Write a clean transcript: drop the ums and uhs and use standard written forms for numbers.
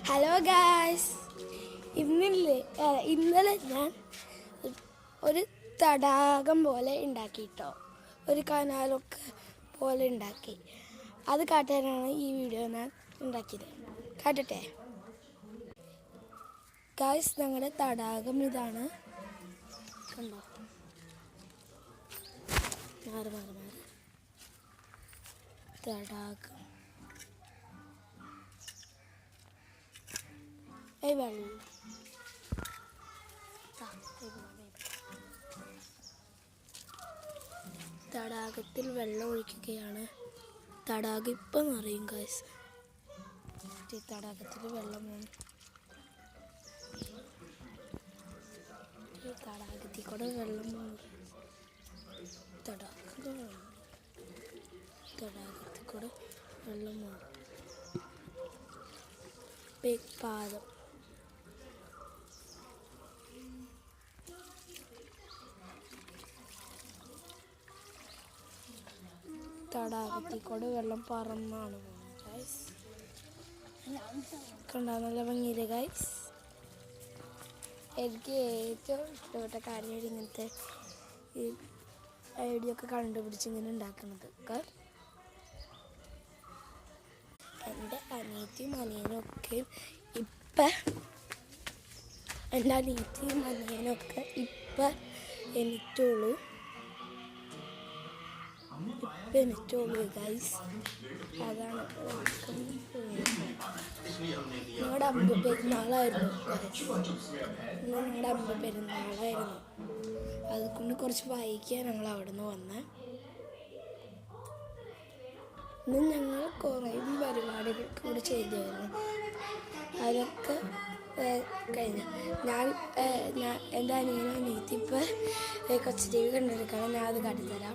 Hello guys, ഇന്നലെ ഞാൻ ഒരു തടാകം പോലെ ഉണ്ടാക്കിട്ടോ, ഒരു കനാലൊക്കെ പോലെ ഉണ്ടാക്കി. അത് കാട്ടാനാണ് ഈ വീഡിയോ ഞാൻ ഉണ്ടാക്കിയത്. കാട്ടട്ടെ ഗായ്സ്, ഞങ്ങളുടെ തടാകം ഇതാണ്. കണ്ടോ, മാറി തടാകം. തടാകത്തിൽ വെള്ളം ഒഴിക്കുകയാണ്. തടാകം ഇപ്പം നിറയും ഗായ്സ്. തടാകത്തിൽ വെള്ളം തടാകത്തിൽ കൂടെ വെള്ളം തടാകത്തിൽ കൂടെ വെള്ളം പാദം. തടാകത്തിൽ കൂടെ വെള്ളം പറന്നാണ് ഗൈസ്. കണ്ടാ നല്ല ഭംഗിയില്ലേ ഗൈസ്. എനിക്ക് ഏറ്റവും ഇഷ്ടപ്പെട്ട കാര്യമാണ് ഇങ്ങനത്തെ ഈ ഐഡിയ ഒക്കെ കണ്ടുപിടിച്ച് ഇങ്ങനെ ഉണ്ടാക്കുന്നത്. എൻ്റെ അനിയത്തിയും അനിയനൊക്കെ എനിറ്റുള്ളൂ ഗൈസ്. അതാണ് ഞങ്ങളുടെ അമ്പ പെരുന്നാളായിരുന്നു. അതുകൊണ്ട് കുറച്ച് വൈകിയാ ഞങ്ങൾ അവിടെ നിന്ന് വന്ന്. ഇന്ന് ഞങ്ങൾ കുറേ പരിപാടികൾ കൂടി ചെയ്തിരുന്നു. അതൊക്കെ കഴിഞ്ഞു. ഞാൻ എൻ്റെ അനിയനും അനിയത്തി ഇപ്പോൾ കൊച്ചു TV കണ്ടിരിക്കണം. ഞാൻ അത് കാട്ടിത്തരാം.